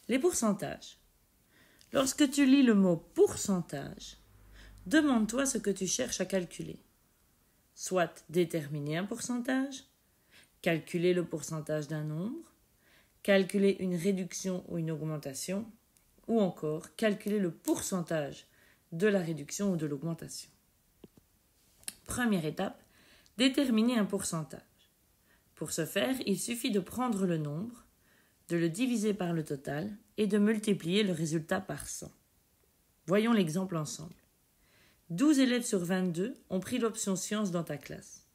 Les pourcentages. Lorsque tu lis le mot pourcentage, demande-toi ce que tu cherches à calculer. Soit déterminer un pourcentage, calculer le pourcentage d'un nombre, calculer une réduction ou une augmentation, ou encore calculer le pourcentage de la réduction ou de l'augmentation. Première étape, déterminer un pourcentage. Pour ce faire, il suffit de prendre le nombre, de le diviser par le total et de multiplier le résultat par 100. Voyons l'exemple ensemble. 12 élèves sur 22 ont pris l'option sciences dans ta classe.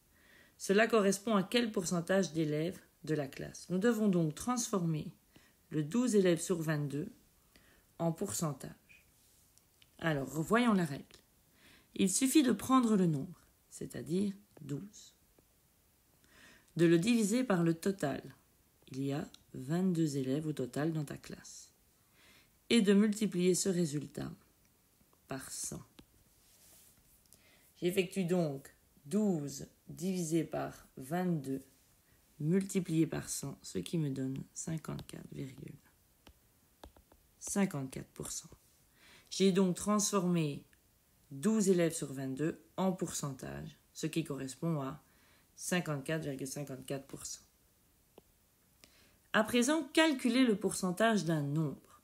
Cela correspond à quel pourcentage d'élèves de la classe? Nous devons donc transformer le 12 élèves sur 22 en pourcentage. Alors, revoyons la règle. Il suffit de prendre le nombre, c'est-à-dire 12, de le diviser par le total. Il y a 22 élèves au total dans ta classe. Et de multiplier ce résultat par 100. J'effectue donc 12 divisé par 22 multiplié par 100, ce qui me donne 54,54%. J'ai donc transformé 12 élèves sur 22 en pourcentage, ce qui correspond à 54,54%. À présent, calculez le pourcentage d'un nombre.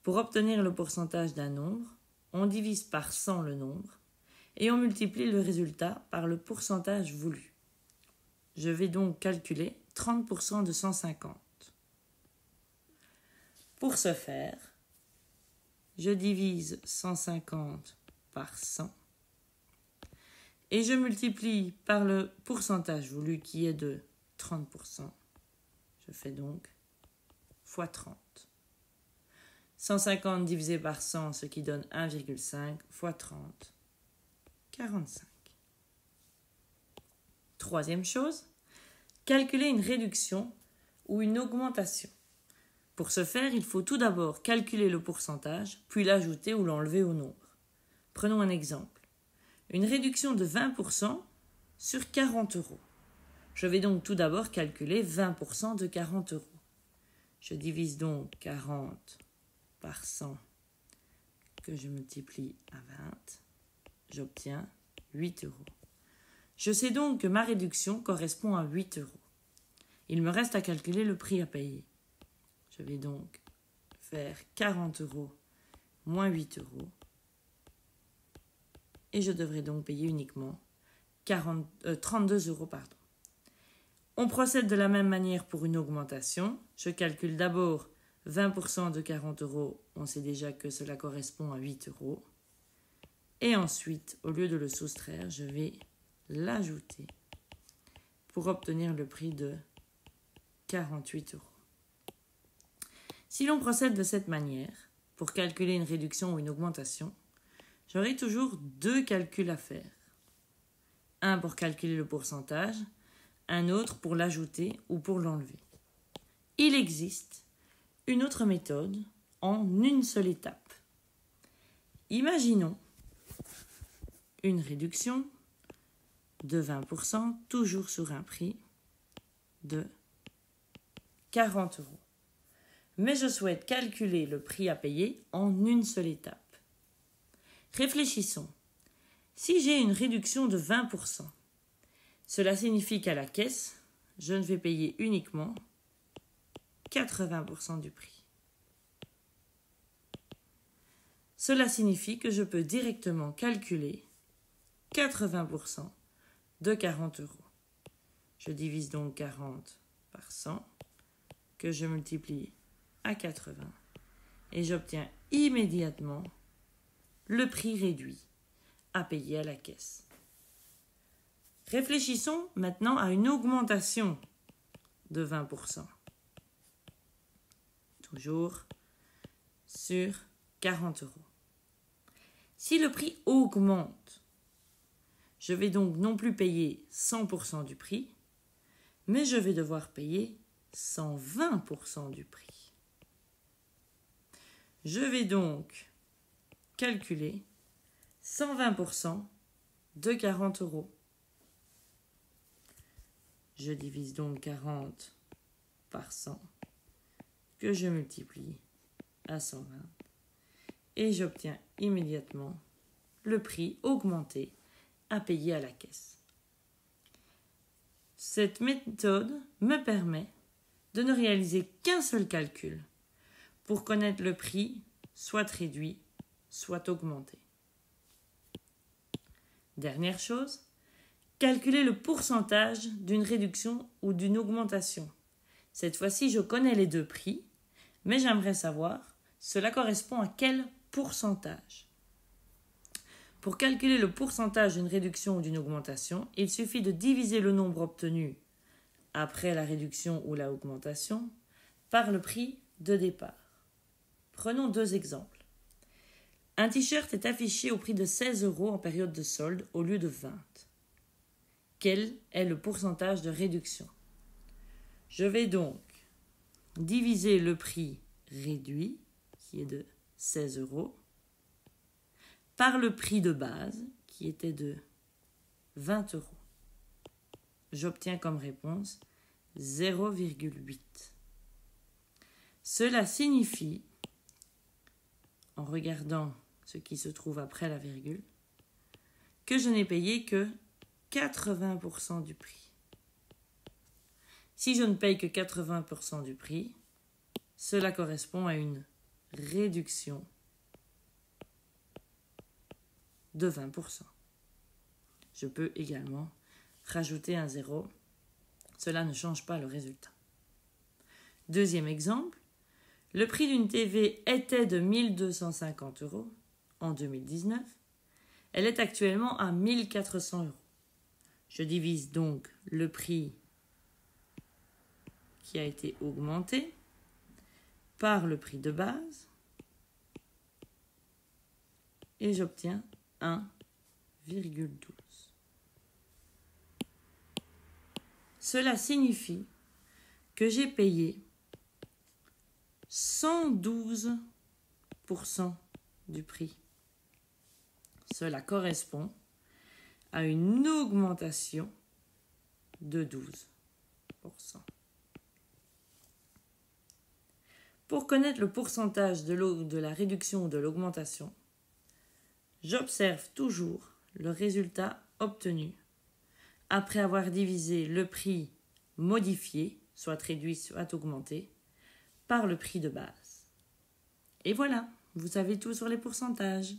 Pour obtenir le pourcentage d'un nombre, on divise par 100 le nombre et on multiplie le résultat par le pourcentage voulu. Je vais donc calculer 30% de 150. Pour ce faire, je divise 150 par 100 et je multiplie par le pourcentage voulu qui est de 30%. Je fais donc fois 30. 150 divisé par 100, ce qui donne 1,5 fois 30, 45. Troisième chose, calculer une réduction ou une augmentation. Pour ce faire, il faut tout d'abord calculer le pourcentage, puis l'ajouter ou l'enlever au nombre. Prenons un exemple. Une réduction de 20% sur 40 euros. Je vais donc tout d'abord calculer 20% de 40 euros. Je divise donc 40 par 100 que je multiplie à 20. J'obtiens 8 euros. Je sais donc que ma réduction correspond à 8 euros. Il me reste à calculer le prix à payer. Je vais donc faire 40 euros moins 8 euros. Et je devrais donc payer uniquement 32 euros. On procède de la même manière pour une augmentation. Je calcule d'abord 20% de 40 euros. On sait déjà que cela correspond à 8 euros. Et ensuite, au lieu de le soustraire, je vais l'ajouter pour obtenir le prix de 48 euros. Si l'on procède de cette manière, pour calculer une réduction ou une augmentation, j'aurai toujours deux calculs à faire. Un pour calculer le pourcentage, un autre pour l'ajouter ou pour l'enlever. Il existe une autre méthode en une seule étape. Imaginons une réduction de 20%, toujours sur un prix de 40 euros. Mais je souhaite calculer le prix à payer en une seule étape. Réfléchissons. Si j'ai une réduction de 20%, cela signifie qu'à la caisse, je ne vais payer uniquement 80% du prix. Cela signifie que je peux directement calculer 80% de 40 euros. Je divise donc 40 par 100, que je multiplie à 80, et j'obtiens immédiatement le prix réduit à payer à la caisse. Réfléchissons maintenant à une augmentation de 20%. Toujours sur 40 euros. Si le prix augmente, je vais donc non plus payer 100% du prix, mais je vais devoir payer 120% du prix. Je vais donc calculer 120% de 40 euros. Je divise donc 40 par 100, que je multiplie à 120 et j'obtiens immédiatement le prix augmenté à payer à la caisse. Cette méthode me permet de ne réaliser qu'un seul calcul pour connaître le prix soit réduit, soit augmenté. Dernière chose, calculer le pourcentage d'une réduction ou d'une augmentation. Cette fois-ci, je connais les deux prix, mais j'aimerais savoir, cela correspond à quel pourcentage. Pour calculer le pourcentage d'une réduction ou d'une augmentation, il suffit de diviser le nombre obtenu après la réduction ou la augmentation par le prix de départ. Prenons deux exemples. Un t-shirt est affiché au prix de 16 € en période de solde au lieu de 20. Quel est le pourcentage de réduction? Je vais donc diviser le prix réduit, qui est de 16 €, par le prix de base, qui était de 20 €. J'obtiens comme réponse 0,8. Cela signifie, en regardant ce qui se trouve après la virgule, que je n'ai payé que 80% du prix. Si je ne paye que 80% du prix, cela correspond à une réduction de 20%. Je peux également rajouter un 0. Cela ne change pas le résultat. Deuxième exemple, le prix d'une TV était de 1 250 € en 2019. Elle est actuellement à 1 400 €. Je divise donc le prix qui a été augmenté par le prix de base et j'obtiens 1,12. Cela signifie que j'ai payé 112% du prix. Cela correspond à une augmentation de 12%. Pour connaître le pourcentage de la réduction ou de l'augmentation, j'observe toujours le résultat obtenu après avoir divisé le prix modifié, soit réduit, soit augmenté, par le prix de base. Et voilà, vous savez tout sur les pourcentages.